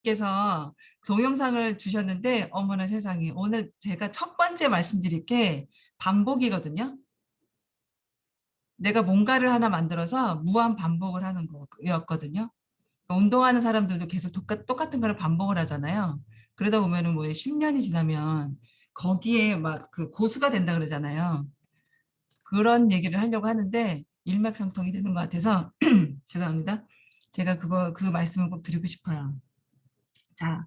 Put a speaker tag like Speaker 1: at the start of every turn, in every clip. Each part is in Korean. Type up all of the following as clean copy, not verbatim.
Speaker 1: 께서 동영상을 주셨는데 어머나 세상에 오늘 제가 첫 번째 말씀드릴 게 반복이거든요. 내가 뭔가를 하나 만들어서 무한 반복을 하는 거였거든요. 그러니까 운동하는 사람들도 계속 똑같은 걸 반복을 하잖아요. 그러다 보면은 뭐 10년이 지나면 거기에 막 그 고수가 된다 그러잖아요. 그런 얘기를 하려고 하는데 일맥상통이 되는 것 같아서 죄송합니다. 제가 그 말씀을 꼭 드리고 싶어요. 자,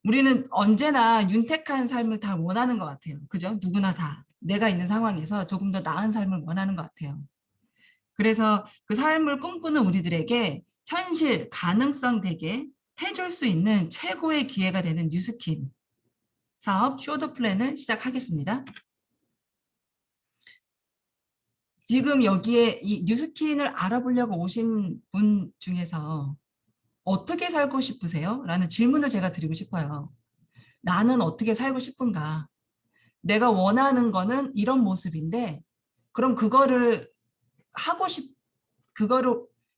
Speaker 1: 우리는 언제나 윤택한 삶을 다 원하는 것 같아요. 그죠? 누구나 다. 내가 있는 상황에서 조금 더 나은 삶을 원하는 것 같아요. 그래서 그 삶을 꿈꾸는 우리들에게 현실, 가능성 되게 해줄 수 있는 최고의 기회가 되는 뉴스킨 사업 쇼더 플랜을 시작하겠습니다. 지금 여기에 이 뉴스킨을 알아보려고 오신 분 중에서 어떻게 살고 싶으세요? 라는 질문을 제가 드리고 싶어요. 나는 어떻게 살고 싶은가? 내가 원하는 거는 이런 모습인데, 그럼 그거를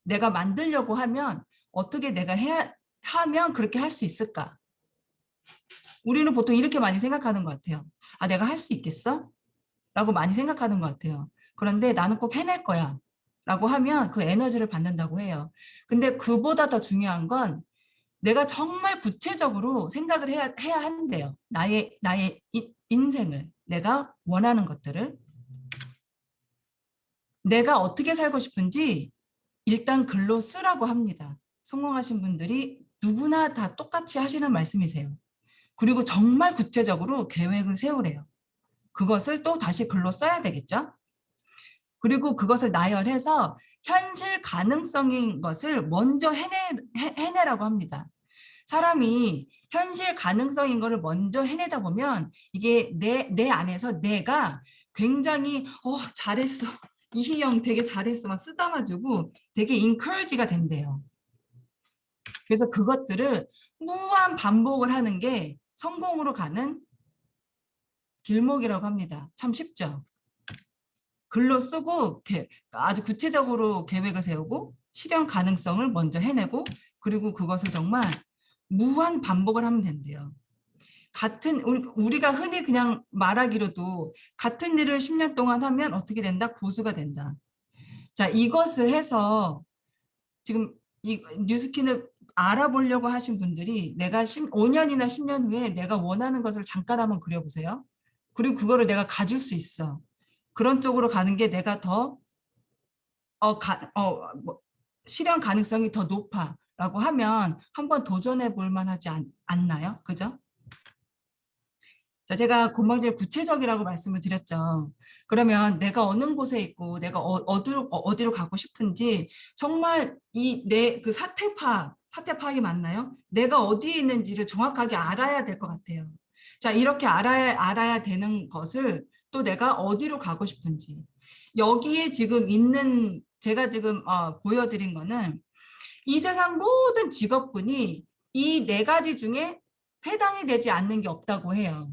Speaker 1: 내가 만들려고 하면 어떻게 하면 그렇게 할 수 있을까? 우리는 보통 이렇게 많이 생각하는 것 같아요. 아, 내가 할 수 있겠어? 라고 많이 생각하는 것 같아요. 그런데 나는 꼭 해낼 거야. 라고 하면 그 에너지를 받는다고 해요. 근데 그보다 더 중요한 건 내가 정말 구체적으로 생각을 해야 한대요. 나의 인생을, 내가 원하는 것들을. 내가 어떻게 살고 싶은지 일단 글로 쓰라고 합니다. 성공하신 분들이 누구나 다 똑같이 하시는 말씀이세요. 그리고 정말 구체적으로 계획을 세우래요. 그것을 또 다시 글로 써야 되겠죠? 그리고 그것을 나열해서 현실 가능성인 것을 먼저 해내라고 합니다. 사람이 현실 가능성인 것을 먼저 해내다 보면 이게 내 안에서 내가 굉장히 잘했어. 이희영 되게 잘했어. 막 쓰다마주고 되게 인커리지가 된대요. 그래서 그것들을 무한 반복을 하는 게 성공으로 가는 길목이라고 합니다. 참 쉽죠? 글로 쓰고 아주 구체적으로 계획을 세우고 실현 가능성을 먼저 해내고 그리고 그것을 정말 무한 반복을 하면 된대요. 우리가 흔히 그냥 말하기로도 같은 일을 10년 동안 하면 어떻게 된다? 고수가 된다. 자, 이것을 해서 지금 이 뉴스킨을 알아보려고 하신 분들이 내가 5년이나 10년 후에 내가 원하는 것을 잠깐 한번 그려보세요. 그리고 그거를 내가 가질 수 있어. 그런 쪽으로 가는 게 내가 더 뭐, 실현 가능성이 더 높아라고 하면 한번 도전해 볼 만하지 않나요? 그죠? 자, 제가 금방 구체적이라고 말씀을 드렸죠. 그러면 내가 어느 곳에 있고 내가 어디로 가고 싶은지 정말 그 사태 파악이 맞나요? 내가 어디에 있는지를 정확하게 알아야 될 것 같아요. 자, 이렇게 알아야 되는 것을 또 내가 어디로 가고 싶은지. 여기에 지금 제가 지금 보여드린 거는 이 세상 모든 직업군이 이 네 가지 중에 해당이 되지 않는 게 없다고 해요.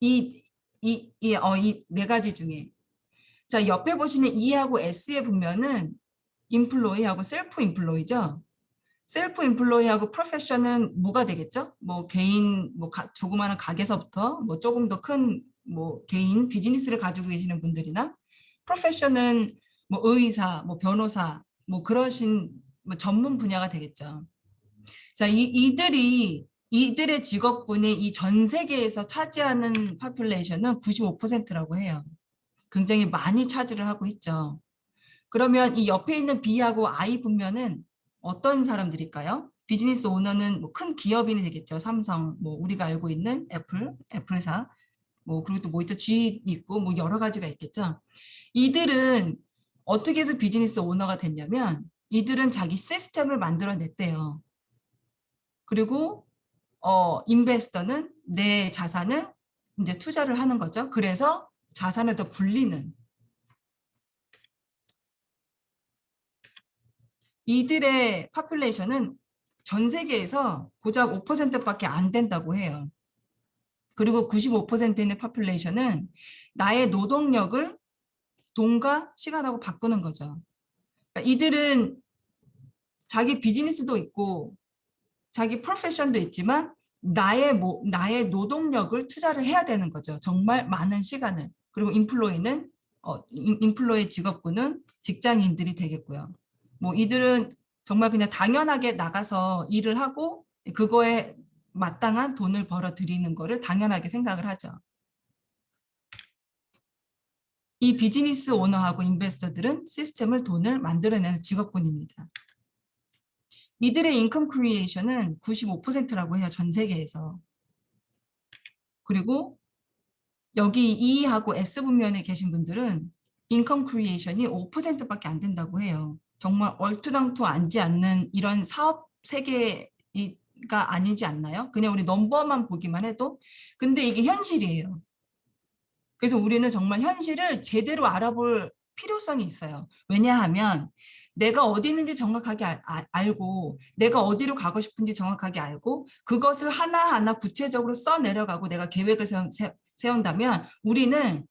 Speaker 1: 이 네 가지 중에. 자, 옆에 보시는 E하고 S의 분면은 인플로이하고 셀프 인플로이죠. 셀프 인플로이하고 프로페셔는 뭐가 되겠죠? 뭐 개인, 조그마한 가게서부터 뭐 조금 더 큰 뭐 개인 비즈니스를 가지고 계시는 분들이나 프로페셔는 뭐 의사, 뭐 변호사, 뭐 그러신 뭐 전문 분야가 되겠죠. 자, 이들의 직업군이 이 전 세계에서 차지하는 파퓰레이션은 95%라고 해요. 굉장히 많이 차지를 하고 있죠. 그러면 이 옆에 있는 B하고 I 분면은 어떤 사람들일까요? 비즈니스 오너는 뭐 큰 기업인이 되겠죠. 삼성, 뭐 우리가 알고 있는 애플사, 뭐 그리고 또 뭐 있죠? G 있고 뭐 여러 가지가 있겠죠. 이들은 어떻게 해서 비즈니스 오너가 됐냐면 이들은 자기 시스템을 만들어냈대요. 그리고 인베스터는 내 자산을 이제 투자를 하는 거죠. 그래서 자산을 더 굴리는 이들의 파퓰레이션은 전 세계에서 고작 5%밖에 안 된다고 해요. 그리고 95%의 파퓰레이션은 나의 노동력을 돈과 시간하고 바꾸는 거죠. 그러니까 이들은 자기 비즈니스도 있고 자기 프로페션도 있지만 나의 노동력을 투자를 해야 되는 거죠. 정말 많은 시간을. 그리고 인플로이 직업군은 직장인들이 되겠고요. 뭐 이들은 정말 그냥 당연하게 나가서 일을 하고 그거에 마땅한 돈을 벌어 들이는 거를 당연하게 생각을 하죠. 이 비즈니스 오너하고 인베스터들은 시스템을 돈을 만들어내는 직업군입니다. 이들의 인컴 크리에이션은 95%라고 해요. 전 세계에서. 그리고 여기 E하고 S 분면에 계신 분들은 인컴 크리에이션이 5%밖에 안 된다고 해요. 정말 얼토당토 앉지 않는 이런 사업 세계가 아니지 않나요? 그냥 우리 넘버만 보기만 해도. 근데 이게 현실이에요. 그래서 우리는 정말 현실을 제대로 알아볼 필요성이 있어요. 왜냐하면 내가 어디 있는지 정확하게 알고 내가 어디로 가고 싶은지 정확하게 알고 그것을 하나하나 구체적으로 써 내려가고 내가 계획을 세운다면 우리는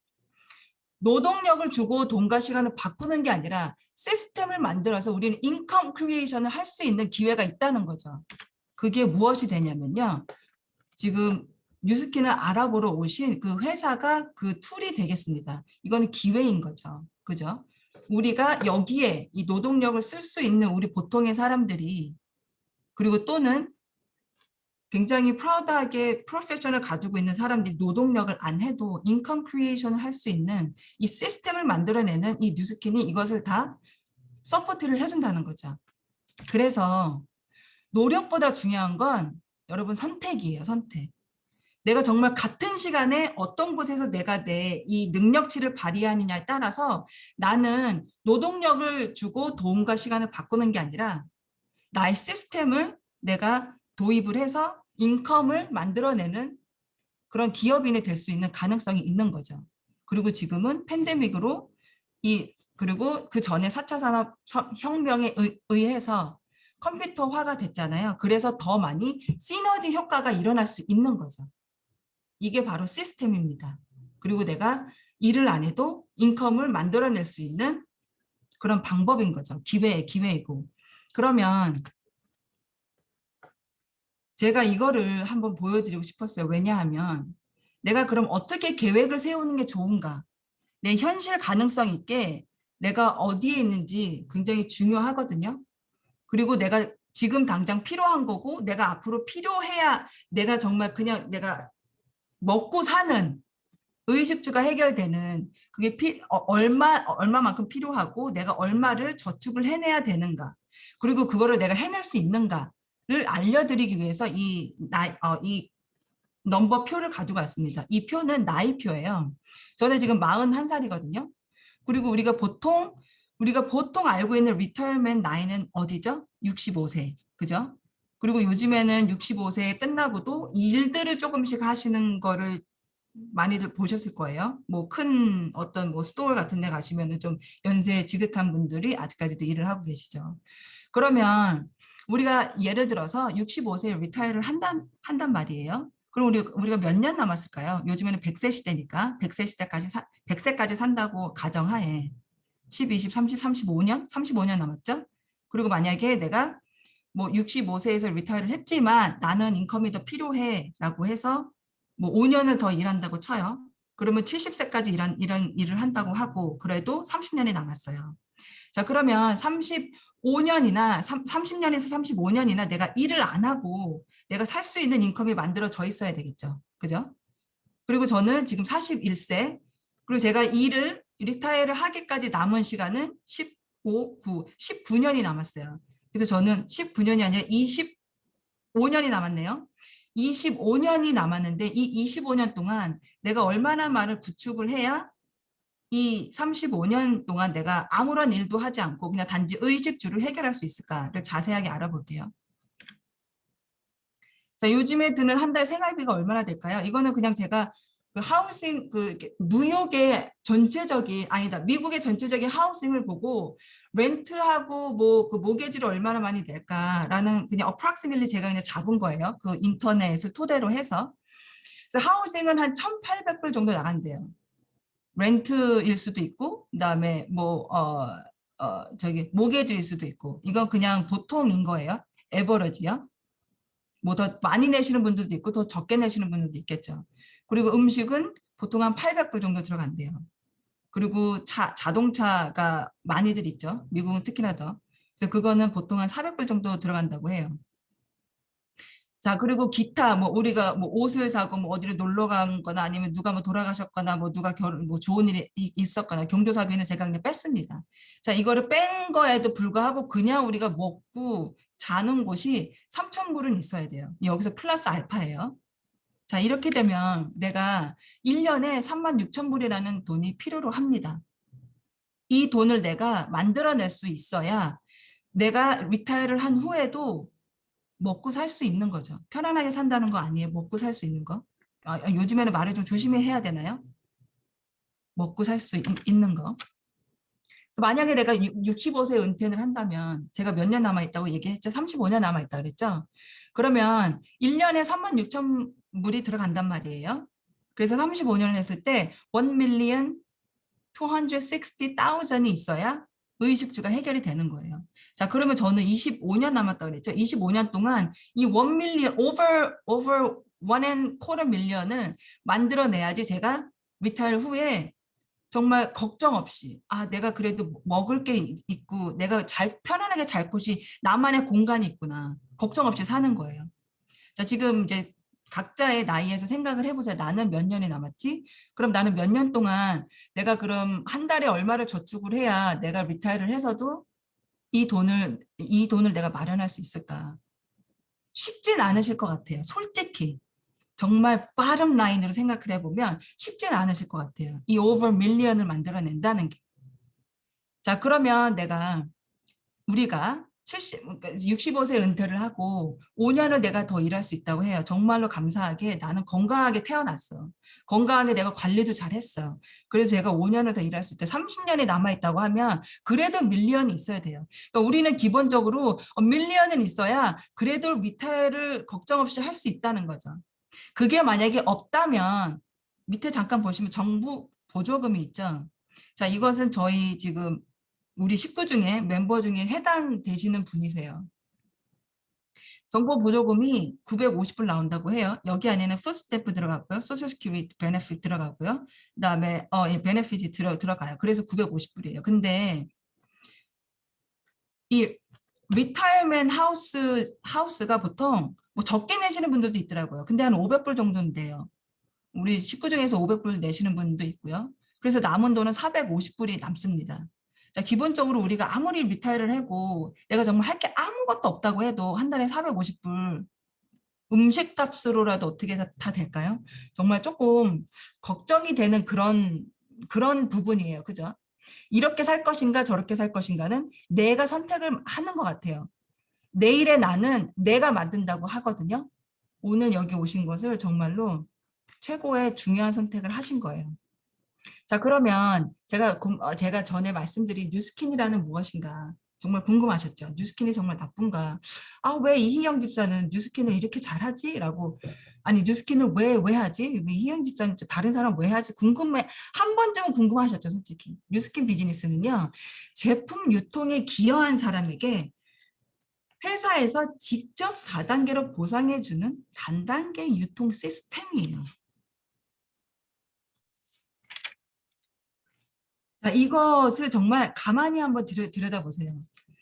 Speaker 1: 노동력을 주고 돈과 시간을 바꾸는 게 아니라 시스템을 만들어서 우리는 인컴 크리에이션을 할 수 있는 기회가 있다는 거죠. 그게 무엇이 되냐면요. 지금 뉴스킨을 알아보러 오신 그 회사가 그 툴이 되겠습니다. 이거는 기회인 거죠. 그죠? 우리가 여기에 이 노동력을 쓸 수 있는 우리 보통의 사람들이 그리고 또는 굉장히 프라우드하게 프로페셔널을 가지고 있는 사람들이 노동력을 안 해도 인컴 크리에이션을 할 수 있는 이 시스템을 만들어내는 이 뉴스킨이 이것을 다 서포트를 해준다는 거죠. 그래서 노력보다 중요한 건 여러분 선택이에요. 선택. 내가 정말 같은 시간에 어떤 곳에서 내가 내 이 능력치를 발휘하느냐에 따라서 나는 노동력을 주고 돈과 시간을 바꾸는 게 아니라 나의 시스템을 내가 도입을 해서 인컴을 만들어내는 그런 기업인이 될 수 있는 가능성이 있는 거죠. 그리고 지금은 팬데믹으로 그리고 그 전에 4차 산업혁명에 의해서 컴퓨터화가 됐잖아요. 그래서 더 많이 시너지 효과가 일어날 수 있는 거죠. 이게 바로 시스템입니다. 그리고 내가 일을 안 해도 인컴을 만들어낼 수 있는 그런 방법인 거죠. 기회이고. 그러면 제가 이거를 한번 보여드리고 싶었어요. 왜냐하면 내가 그럼 어떻게 계획을 세우는 게 좋은가? 내 현실 가능성 있게 내가 어디에 있는지 굉장히 중요하거든요. 그리고 내가 지금 당장 필요한 거고 내가 앞으로 필요해야 내가 정말 그냥 내가 먹고 사는 의식주가 해결되는 그게 얼마만큼 필요하고 내가 얼마를 저축을 해내야 되는가 그리고 그거를 내가 해낼 수 있는가를 알려드리기 위해서 이 넘버 표를 가지고 왔습니다. 이 표는 나이 표예요. 저는 지금 41살이거든요. 그리고 우리가 보통 알고 있는 리타이어먼트 나이는 어디죠? 65세. 그죠? 그리고 요즘에는 65세 끝나고도 일들을 조금씩 하시는 거를 많이들 보셨을 거예요. 뭐 큰 어떤 뭐 스토어 같은 데 가시면은 좀 연세 지긋한 분들이 아직까지도 일을 하고 계시죠. 그러면 우리가 예를 들어서 65세에 리타이어를 한단 말이에요. 그럼 우리가 몇 년 남았을까요? 요즘에는 100세 시대니까 100세까지 산다고 가정하에 10, 20, 30, 35년? 35년 남았죠? 그리고 만약에 내가 뭐 65세에서 리타이어를 했지만 나는 인컴이 더 필요해 라고 해서 뭐 5년을 더 일한다고 쳐요. 그러면 70세까지 이런 일을 한다고 하고 그래도 30년이 남았어요. 자, 그러면 35년이나 30년에서 35년이나 내가 일을 안 하고 내가 살 수 있는 인컴이 만들어져 있어야 되겠죠. 그죠? 그리고 저는 지금 41세 그리고 제가 리타이어를 하기까지 남은 시간은 19년이 남았어요. 그래서 저는 19년이 아니라 25년이 남았네요. 25년이 남았는데 이 25년 동안 내가 얼마나 많은 구축을 해야 이 35년 동안 내가 아무런 일도 하지 않고 그냥 단지 의식주를 해결할 수 있을까를 자세하게 알아볼게요. 자, 요즘에 드는 한 달 생활비가 얼마나 될까요? 이거는 그냥 제가 그 하우싱 뉴욕의 미국의 전체적인 하우싱을 보고 렌트하고 뭐 그 모게지를 얼마나 많이 낼까라는 그냥 approximately 제가 그냥 잡은 거예요. 그 인터넷을 토대로 해서. 그래서 하우싱은 한 1,800불 정도 나간대요. 렌트일 수도 있고 그다음에 모게지일 수도 있고 이건 그냥 보통인 거예요. 에버러지요. 뭐 더 많이 내시는 분들도 있고 더 적게 내시는 분들도 있겠죠. 그리고 음식은 보통 한 800불 정도 들어간대요. 그리고 자동차가 많이들 있죠. 미국은 특히나 더. 그래서 그거는 보통 한 400불 정도 들어간다고 해요. 자, 그리고 기타, 뭐, 우리가 뭐 옷을 사고, 뭐, 어디를 놀러 간 거나 아니면 누가 뭐 돌아가셨거나, 뭐, 누가 뭐 좋은 일이 있었거나, 경조사비는 제가 그냥 뺐습니다. 자, 이거를 뺀 거에도 불구하고 그냥 우리가 먹고 자는 곳이 3,000불은 있어야 돼요. 여기서 플러스 알파예요. 자, 이렇게 되면 내가 1년에 36,000불이라는 돈이 필요로 합니다. 이 돈을 내가 만들어낼 수 있어야 내가 리타이어를 한 후에도 먹고 살 수 있는 거죠. 편안하게 산다는 거 아니에요. 먹고 살 수 있는 거. 요즘에는 말을 좀 조심히 해야 되나요? 먹고 살 수 있는 거. 그래서 만약에 내가 65세 은퇴를 한다면 제가 몇 년 남아있다고 얘기했죠. 35년 남아있다 그랬죠. 그러면 1년에 36,000불이 들어간단 말이에요. 그래서 35년을 했을 때 1,260,000이 있어야 의식주가 해결이 되는 거예요. 자, 그러면 저는 25년 남았다고 그랬죠. 25년 동안 이 1 밀리언, over 1.25 밀리언을 만들어내야지 제가 리타일 후에 정말 걱정 없이 내가 그래도 먹을 게 있고 내가 편안하게 잘 곳이 나만의 공간이 있구나. 걱정 없이 사는 거예요. 자, 지금 이제 각자의 나이에서 생각을 해보자. 나는 몇 년이 남았지? 그럼 나는 몇 년 동안 내가 그럼 한 달에 얼마를 저축을 해야 내가 리타이어를 해서도 이 돈을 내가 마련할 수 있을까? 쉽진 않으실 것 같아요. 솔직히. 정말 빠른 라인으로 생각을 해보면 쉽진 않으실 것 같아요. 이 오버 밀리언을 만들어낸다는 게. 자, 그러면 우리가 65세 은퇴를 하고 5년을 내가 더 일할 수 있다고 해요. 정말로 감사하게 나는 건강하게 태어났어. 건강하게 내가 관리도 잘했어. 그래서 제가 5년을 더 일할 수 있다. 30년이 남아있다고 하면 그래도 밀리언이 있어야 돼요. 그러니까 우리는 기본적으로 밀리언은 있어야 그래도 리타이어를 걱정 없이 할 수 있다는 거죠. 그게 만약에 없다면 밑에 잠깐 보시면 정부 보조금이 있죠. 자, 이것은 저희 지금 우리 식구 중에 멤버 중에 해당되시는 분이세요. 정부 보조금이 950불 나온다고 해요. 여기 안에는 푸드스탬프 들어가고요. 소셜 시큐리티 베네핏 들어가고요. 그다음에 베네핏이 들어가요. 그래서 950불이에요. 근데 이 리타이어먼트 하우스가 보통 뭐 적게 내시는 분들도 있더라고요. 근데 한 500불 정도는 돼요. 우리 식구 중에서 500불 내시는 분도 있고요. 그래서 남은 돈은 450불이 남습니다. 자, 기본적으로 우리가 아무리 리타이어를 하고 내가 정말 할 게 아무것도 없다고 해도 한 달에 450불 음식값으로라도 어떻게 다 될까요? 정말 조금 걱정이 되는 그런 부분이에요. 그죠? 이렇게 살 것인가 저렇게 살 것인가는 내가 선택을 하는 것 같아요. 내일의 나는 내가 만든다고 하거든요. 오늘 여기 오신 것을 정말로 최고의 중요한 선택을 하신 거예요. 자, 그러면 제가 전에 말씀드린 뉴스킨이라는 무엇인가 정말 궁금하셨죠? 뉴스킨이 정말 나쁜가? 왜 이희영 집사는 뉴스킨을 이렇게 잘하지? 라고 아니 뉴스킨을 왜 하지? 이희영 집사는 다른 사람 왜 하지? 한 번쯤은 궁금하셨죠, 솔직히. 뉴스킨 비즈니스는요. 제품 유통에 기여한 사람에게 회사에서 직접 다단계로 보상해주는 단단계 유통 시스템이에요. 자, 이것을 정말 가만히 한번 들여다보세요.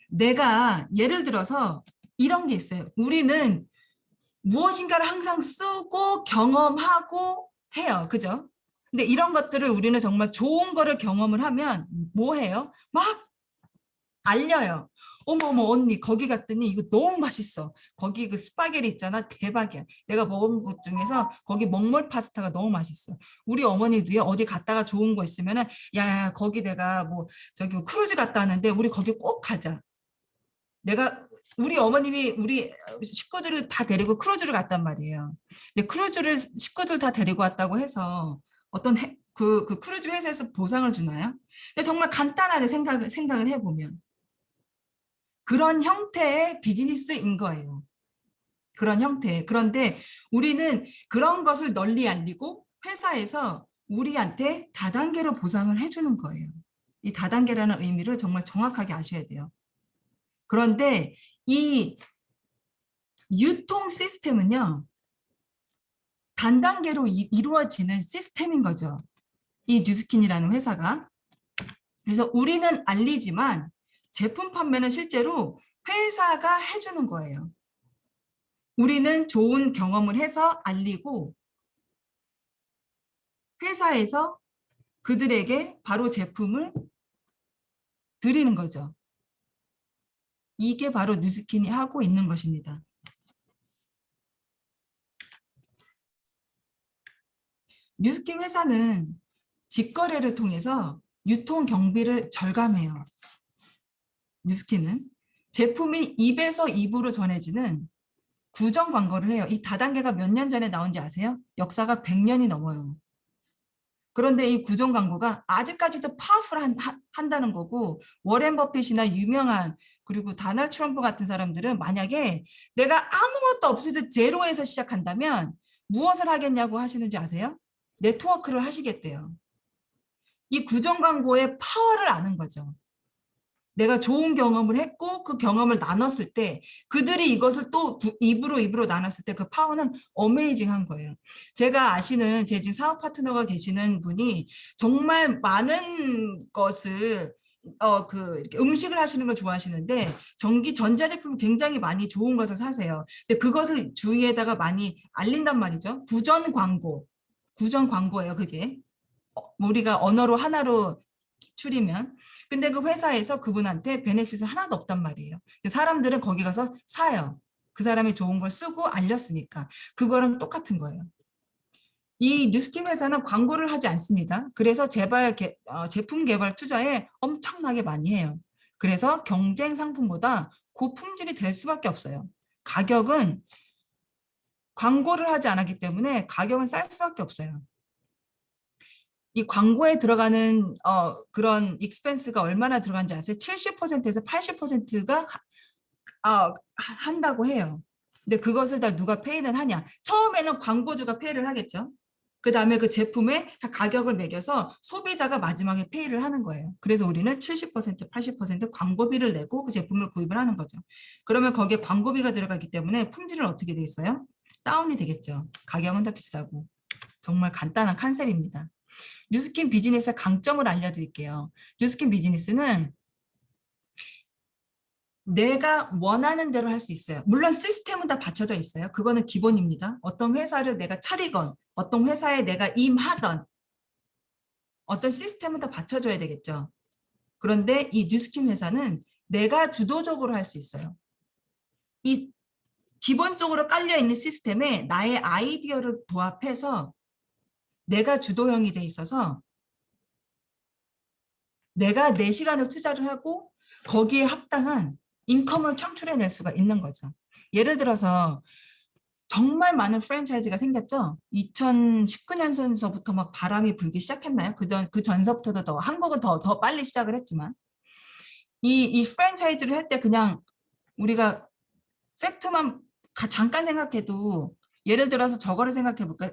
Speaker 1: 내가 예를 들어서 이런 게 있어요. 우리는 무엇인가를 항상 쓰고 경험하고 해요. 그죠? 근데 이런 것들을 우리는 정말 좋은 거를 경험을 하면 뭐 해요? 막 알려요. 어머 어머 언니 거기 갔더니 이거 너무 맛있어. 거기 그 스파게티 있잖아. 대박이야. 내가 먹은 것 중에서 거기 먹물 파스타가 너무 맛있어. 우리 어머니도요. 어디 갔다가 좋은 거 있으면은 야 거기 내가 뭐 저기 뭐 크루즈 갔다 왔는데 우리 거기 꼭 가자. 내가 우리 어머님이 우리 식구들을 다 데리고 크루즈를 갔단 말이에요. 근데 크루즈를 식구들 다 데리고 왔다고 해서 그 크루즈 회사에서 보상을 주나요? 근데 정말 간단하게 생각을 해보면 그런 형태의 비즈니스인 거예요. 그런 형태. 그런데 우리는 그런 것을 널리 알리고 회사에서 우리한테 다단계로 보상을 해주는 거예요. 이 다단계라는 의미를 정말 정확하게 아셔야 돼요. 그런데 이 유통 시스템은요. 단단계로 이루어지는 시스템인 거죠. 이 뉴스킨이라는 회사가. 그래서 우리는 알리지만 제품 판매는 실제로 회사가 해주는 거예요. 우리는 좋은 경험을 해서 알리고 회사에서 그들에게 바로 제품을 드리는 거죠. 이게 바로 뉴스킨이 하고 있는 것입니다. 뉴스킨 회사는 직거래를 통해서 유통 경비를 절감해요. 뉴스킨은 제품이 입에서 입으로 전해지는 구정 광고를 해요. 이 다단계가 몇 년 전에 나온지 아세요? 역사가 100년이 넘어요. 그런데 이 구정 광고가 아직까지도 파워풀한다는 거고, 워렌 버핏이나 유명한 그리고 다널드 트럼프 같은 사람들은 만약에 내가 아무것도 없을 때 제로에서 시작한다면 무엇을 하겠냐고 하시는지 아세요? 네트워크를 하시겠대요. 이 구정 광고의 파워를 아는 거죠. 내가 좋은 경험을 했고 그 경험을 나눴을 때 그들이 이것을 또 입으로 나눴을 때 그 파워는 어메이징한 거예요. 제가 아시는 제 지금 사업 파트너가 계시는 분이 정말 많은 것을 이렇게 음식을 하시는 걸 좋아하시는데 전자제품을 굉장히 많이 좋은 것을 사세요. 근데 그것을 주위에다가 많이 알린단 말이죠. 구전 광고예요, 그게. 우리가 언어로 하나로 추리면. 근데 그 회사에서 그분한테 베네핏은 하나도 없단 말이에요. 사람들은 거기 가서 사요. 그 사람이 좋은 걸 쓰고 알렸으니까. 그거랑 똑같은 거예요. 이 뉴스킨 회사는 광고를 하지 않습니다. 그래서 제품 개발 투자에 엄청나게 많이 해요. 그래서 경쟁 상품보다 고품질이 될 수밖에 없어요. 가격은 광고를 하지 않았기 때문에 가격은 쌀 수밖에 없어요. 이 광고에 들어가는 그런 익스펜스가 얼마나 들어간지 아세요? 70%에서 80%가 한다고 해요. 근데 그것을 다 누가 페이는 하냐? 처음에는 광고주가 페이를 하겠죠. 그 다음에 그 제품에 다 가격을 매겨서 소비자가 마지막에 페이를 하는 거예요. 그래서 우리는 70%, 80% 광고비를 내고 그 제품을 구입을 하는 거죠. 그러면 거기에 광고비가 들어가기 때문에 품질은 어떻게 돼 있어요? 다운이 되겠죠. 가격은 더 비싸고. 정말 간단한 컨셉입니다. 뉴스킨 비즈니스의 강점을 알려드릴게요. 뉴스킨 비즈니스는 내가 원하는 대로 할 수 있어요. 물론 시스템은 다 받쳐져 있어요. 그거는 기본입니다. 어떤 회사를 내가 차리건 어떤 회사에 내가 임하던 어떤 시스템은 다 받쳐줘야 되겠죠. 그런데 이 뉴스킨 회사는 내가 주도적으로 할 수 있어요. 이 기본적으로 깔려있는 시스템에 나의 아이디어를 도합해서 내가 주도형이 돼 있어서 내가 내 시간을 투자를 하고 거기에 합당한 인컴을 창출해낼 수가 있는 거죠. 예를 들어서 정말 많은 프랜차이즈가 생겼죠. 2019년서부터 막 바람이 불기 시작했나요? 그 전서부터도 더 한국은 더 빨리 시작을 했지만 이 프랜차이즈를 할 때 그냥 우리가 팩트만 잠깐 생각해도 예를 들어서 저거를 생각해 볼까요?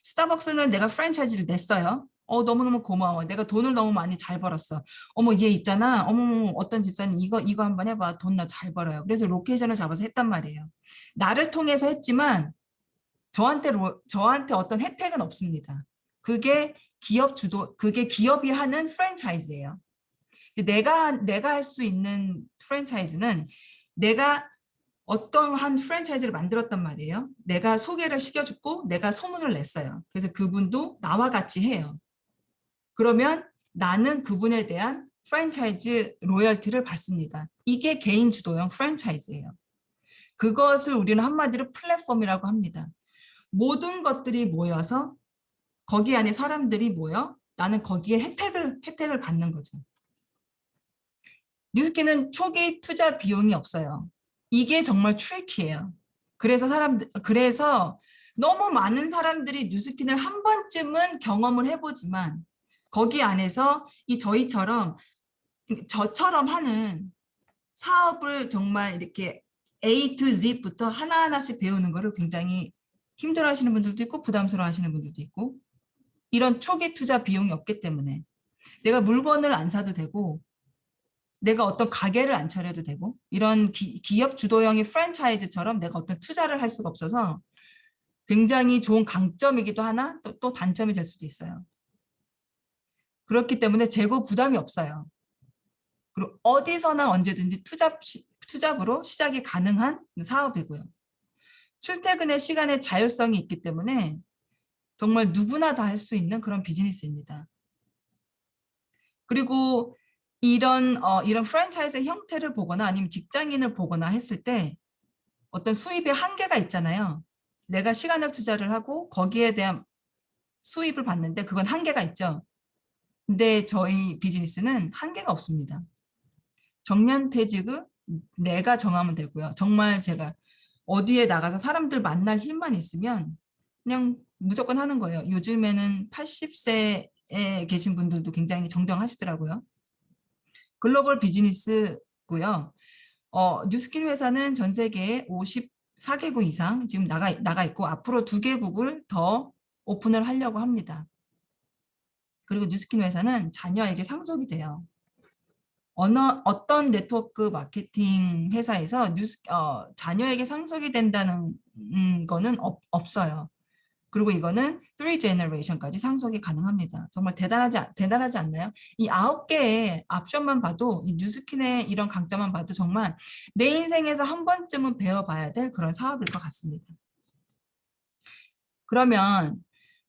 Speaker 1: 스타벅스는 내가 프랜차이즈를 냈어요. 너무너무 고마워. 내가 돈을 너무 많이 잘 벌었어. 어머, 얘 있잖아. 어머, 어떤 집사님 이거 한번 해봐. 돈 나 잘 벌어요. 그래서 로케이션을 잡아서 했단 말이에요. 나를 통해서 했지만 저한테 어떤 혜택은 없습니다. 그게 그게 기업이 하는 프랜차이즈예요. 내가 할 수 있는 프랜차이즈는 내가 어떠한 프랜차이즈를 만들었단 말이에요. 내가 소개를 시켜줬고 내가 소문을 냈어요. 그래서 그분도 나와 같이 해요. 그러면 나는 그분에 대한 프랜차이즈 로열티를 받습니다. 이게 개인 주도형 프랜차이즈예요. 그것을 우리는 한마디로 플랫폼이라고 합니다. 모든 것들이 모여서 거기 안에 사람들이 모여 나는 거기에 혜택을 받는 거죠. 뉴스킨은 초기 투자 비용이 없어요. 이게 정말 트리키예요. 그래서 너무 많은 사람들이 뉴스킨을 한 번쯤은 경험을 해보지만 거기 안에서 저처럼 하는 사업을 정말 이렇게 A to Z부터 하나하나씩 배우는 거를 굉장히 힘들어 하시는 분들도 있고 부담스러워 하시는 분들도 있고 이런 초기 투자 비용이 없기 때문에 내가 물건을 안 사도 되고 내가 어떤 가게를 안 차려도 되고 이런 기업 주도형의 프랜차이즈처럼 내가 어떤 투자를 할 수가 없어서 굉장히 좋은 강점이기도 하나 또 단점이 될 수도 있어요. 그렇기 때문에 재고 부담이 없어요. 그리고 어디서나 언제든지 투잡으로 시작이 가능한 사업이고요. 출퇴근의 시간의 자율성이 있기 때문에 정말 누구나 다 할 수 있는 그런 비즈니스입니다. 그리고 이런 프랜차이즈 형태를 보거나 아니면 직장인을 보거나 했을 때 어떤 수입의 한계가 있잖아요. 내가 시간을 투자를 하고 거기에 대한 수입을 받는데 그건 한계가 있죠. 근데 저희 비즈니스는 한계가 없습니다. 정년퇴직을 내가 정하면 되고요. 정말 제가 어디에 나가서 사람들 만날 힘만 있으면 그냥 무조건 하는 거예요. 요즘에는 80세에 계신 분들도 굉장히 정정하시더라고요. 글로벌 비즈니스고요. 뉴스킨 회사는 전 세계에 54개국 이상 지금 나가 있고 앞으로 2개국을 더 오픈을 하려고 합니다. 그리고 뉴스킨 회사는 자녀에게 상속이 돼요. 어떤 네트워크 마케팅 회사에서 자녀에게 상속이 된다는 거는 없어요. 그리고 이거는 3generation까지 상속이 가능합니다. 정말 대단하지 않나요? 이 9개의 옵션만 봐도 이 뉴스킨의 이런 강점만 봐도 정말 내 인생에서 한 번쯤은 배워봐야 될 그런 사업일 것 같습니다. 그러면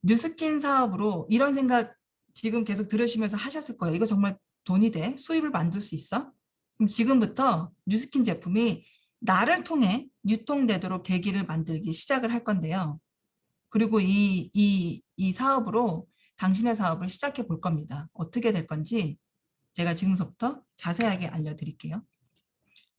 Speaker 1: 뉴스킨 사업으로 이런 생각 지금 계속 들으시면서 하셨을 거예요. 이거 정말 돈이 돼? 수입을 만들 수 있어? 그럼 지금부터 뉴스킨 제품이 나를 통해 유통되도록 계기를 만들기 시작을 할 건데요. 그리고 이 사업으로 당신의 사업을 시작해 볼 겁니다. 어떻게 될 건지 제가 지금부터 자세하게 알려드릴게요.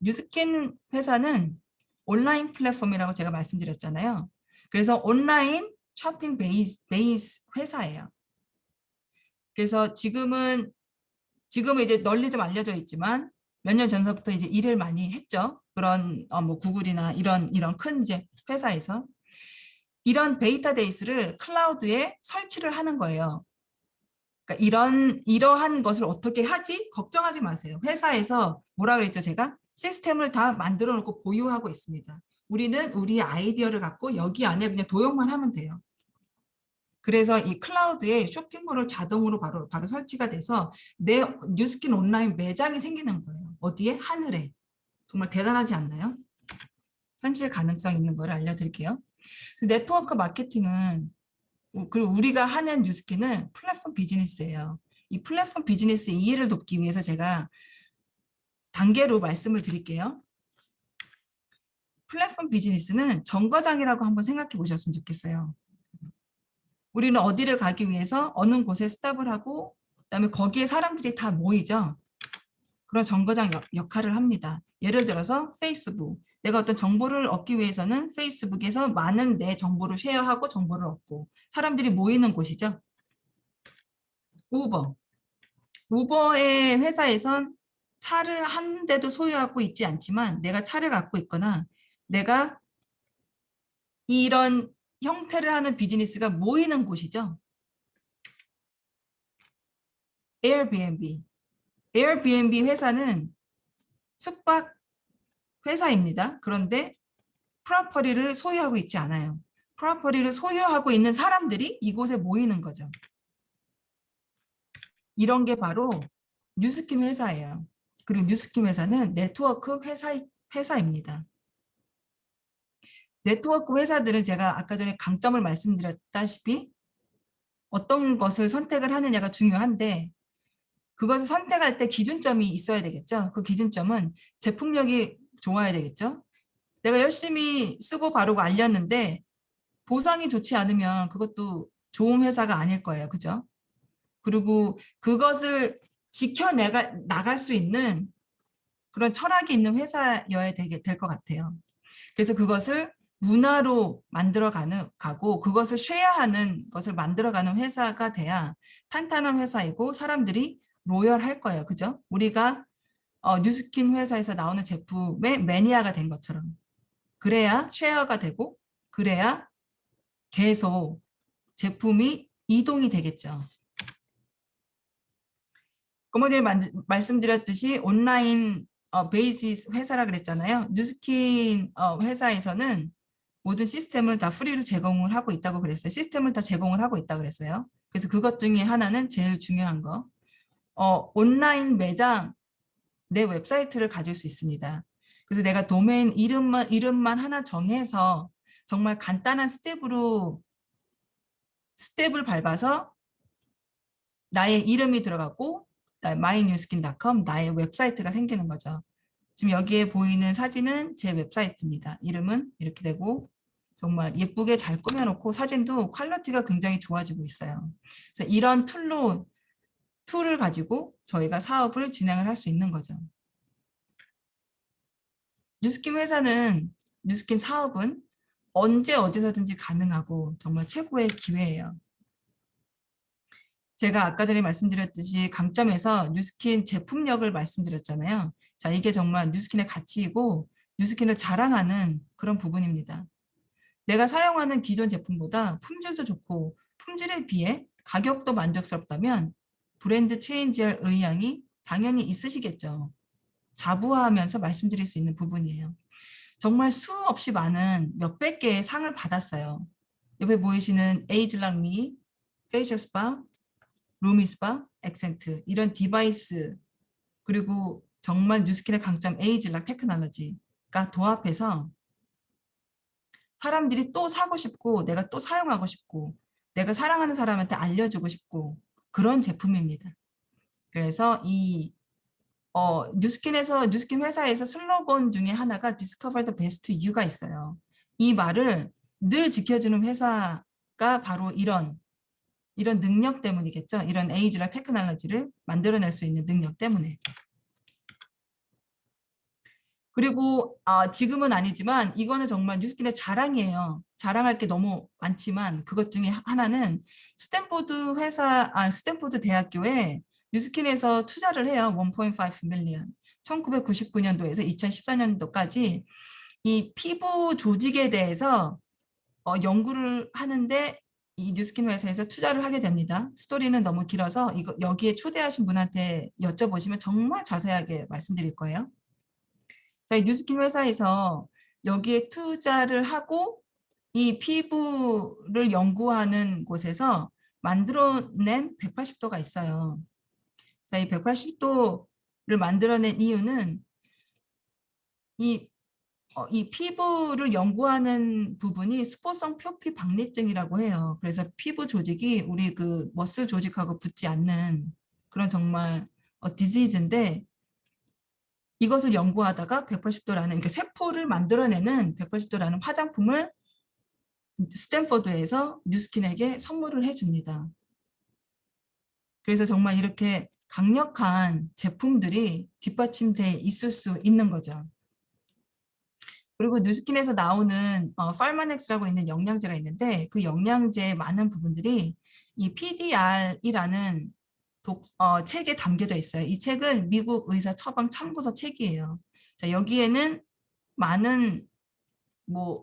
Speaker 1: 뉴스킨 회사는 온라인 플랫폼이라고 제가 말씀드렸잖아요. 그래서 온라인 쇼핑 베이스 회사예요. 그래서 지금은 이제 널리 좀 알려져 있지만 몇 년 전서부터 이제 일을 많이 했죠. 그런 뭐 구글이나 이런 큰 이제 회사에서 이런 데이터베이스를 클라우드에 설치를 하는 거예요. 그러니까 이러한 것을 어떻게 하지? 걱정하지 마세요. 회사에서 뭐라 그랬죠, 제가? 시스템을 다 만들어 놓고 보유하고 있습니다. 우리는 우리의 아이디어를 갖고 여기 안에 그냥 도용만 하면 돼요. 그래서 이 클라우드에 쇼핑몰을 자동으로 바로 설치가 돼서 내 뉴스킨 온라인 매장이 생기는 거예요. 어디에? 하늘에. 정말 대단하지 않나요? 현실 가능성 있는 걸 알려드릴게요. 네트워크 마케팅은 그리고 우리가 하는 뉴스킨은 플랫폼 비즈니스예요. 이 플랫폼 비즈니스 이해를 돕기 위해서 제가 단계로 말씀을 드릴게요. 플랫폼 비즈니스는 정거장이라고 한번 생각해 보셨으면 좋겠어요. 우리는 어디를 가기 위해서 어느 곳에 스탑을 하고 그다음에 거기에 사람들이 다 모이죠. 그런 정거장 역할을 합니다. 예를 들어서 페이스북. 내가 어떤 정보를 얻기 위해서는 페이스북에서 많은 내 정보를 쉐어하고 정보를 얻고 사람들이 모이는 곳이죠. 우버. 우버의 회사에선 차를 한 대도 소유하고 있지 않지만 내가 차를 갖고 있거나 내가 이런 형태를 하는 비즈니스가 모이는 곳이죠. 에어비앤비. 에어비앤비 회사는 숙박 회사입니다. 그런데 프로퍼리를 소유하고 있지 않아요. 프로퍼리를 소유하고 있는 사람들이 이곳에 모이는 거죠. 이런 게 바로 뉴스킨 회사예요. 그리고 뉴스킨 회사는 네트워크 회사입니다. 네트워크 회사들은 제가 아까 전에 강점을 말씀드렸다시피 어떤 것을 선택을 하느냐가 중요한데 그것을 선택할 때 기준점이 있어야 되겠죠. 그 기준점은 제품력이 좋아야 되겠죠. 내가 열심히 쓰고 바르고 알렸는데 보상이 좋지 않으면 그것도 좋은 회사가 아닐 거예요. 그죠? 그리고 그것을 나갈 수 있는 그런 철학이 있는 회사여야 될 것 같아요. 그래서 그것을 문화로 가고 그것을 쉐어하는 것을 만들어가는 회사가 돼야 탄탄한 회사이고 사람들이 로열할 거예요. 그죠? 우리가 뉴스킨 회사에서 나오는 제품의 매니아가 된 것처럼 그래야 쉐어가 되고 그래야 계속 제품이 이동이 되겠죠. 금방 전에 말씀드렸듯이 온라인 베이시스 회사라 그랬잖아요. 뉴스킨 회사에서는 모든 시스템을 다 프리로 제공을 하고 있다고 그랬어요. 시스템을 다 제공을 하고 있다고 그랬어요. 그래서 그것 중에 하나는 제일 중요한 거. 온라인 매장 내 웹사이트를 가질 수 있습니다. 그래서 내가 도메인 이름만 하나 정해서 정말 간단한 스텝을 밟아서 나의 이름이 들어가고 mynewskin.com 나의 웹사이트가 생기는 거죠. 지금 여기에 보이는 사진은 제 웹사이트입니다. 이름은 이렇게 되고 정말 예쁘게 잘 꾸며놓고 사진도 퀄리티가 굉장히 좋아지고 있어요. 그래서 이런 툴을 가지고 저희가 사업을 진행을 할 수 있는 거죠. 뉴스킨 사업은 언제 어디서든지 가능하고 정말 최고의 기회예요. 제가 아까 전에 말씀드렸듯이 강점에서 뉴스킨 제품력을 말씀드렸잖아요. 자, 이게 정말 뉴스킨의 가치이고 뉴스킨을 자랑하는 그런 부분입니다. 내가 사용하는 기존 제품보다 품질도 좋고 품질에 비해 가격도 만족스럽다면 브랜드 체인지할 의향이 당연히 있으시겠죠. 자부하면서 말씀드릴 수 있는 부분이에요. 정말 수없이 많은 몇백 개의 상을 받았어요. 옆에 보이시는 에이즐랑미, 페이셜스파, 루미스파, 엑센트 이런 디바이스 그리고 정말 뉴스킨의 강점 에이즐락 테크놀로지가 도합해서 사람들이 또 사고 싶고 내가 또 사용하고 싶고 내가 사랑하는 사람한테 알려주고 싶고 그런 제품입니다. 그래서 이 뉴스킨 회사에서 슬로건 중에 하나가 Discover the best you가 있어요. 이 말을 늘 지켜주는 회사가 바로 이런 능력 때문이겠죠. 이런 에이즈랑 테크놀로지를 만들어낼 수 있는 능력 때문에. 그리고 지금은 아니지만 이거는 정말 뉴스킨의 자랑이에요. 자랑할 게 너무 많지만 그것 중에 하나는 스탠포드 대학교에 뉴스킨에서 투자를 해요. 1.5 밀리언. 1999년도에서 2014년도까지 이 피부 조직에 대해서 연구를 하는데 이 뉴스킨 회사에서 투자를 하게 됩니다. 스토리는 너무 길어서 여기에 초대하신 분한테 여쭤보시면 정말 자세하게 말씀드릴 거예요. 자, 이 뉴스킨 회사에서 여기에 투자를 하고 이 피부를 연구하는 곳에서 만들어낸 180도가 있어요. 자, 이 180도를 만들어낸 이유는 이 피부를 연구하는 부분이 스포성 표피 박리증이라고 해요. 그래서 피부 조직이 우리 그 머슬 조직하고 붙지 않는 그런 정말 디지즈인데 이것을 연구하다가 180도라는 그러니까 세포를 만들어내는 180도라는 화장품을 스탠퍼드에서 뉴스킨에게 선물을 해줍니다. 그래서 정말 이렇게 강력한 제품들이 뒷받침돼 있을 수 있는 거죠. 그리고 뉴스킨에서 나오는 팔마넥스라고 있는 영양제가 있는데 그 영양제의 많은 부분들이 이 PDR이라는 책에 담겨져 있어요. 이 책은 미국 의사 처방 참고서 책이에요. 자, 여기에는 많은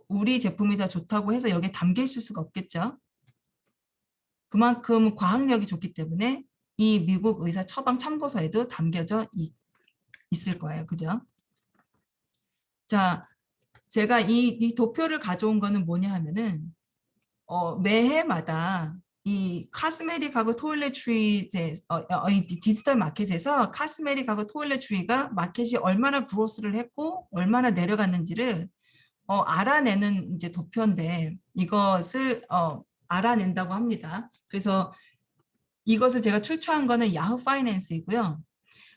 Speaker 1: 우리 제품이 더 좋다고 해서 여기에 담겨 있을 수가 없겠죠. 그만큼 과학력이 좋기 때문에 이 미국 의사 처방 참고서에도 담겨져 있을 거예요. 그죠? 자, 제가 이 도표를 가져온 거는 뭐냐 하면은 매해마다 이 카스메릭하고 토일렛트리 이 디지털 마켓에서 카스메릭하고 토일렛트리가 마켓이 얼마나 그로스를 했고 얼마나 내려갔는지를 알아내는 이제 도표인데 이것을 알아낸다고 합니다. 그래서 이것을 제가 출처한 거는 야후 파이낸스이고요.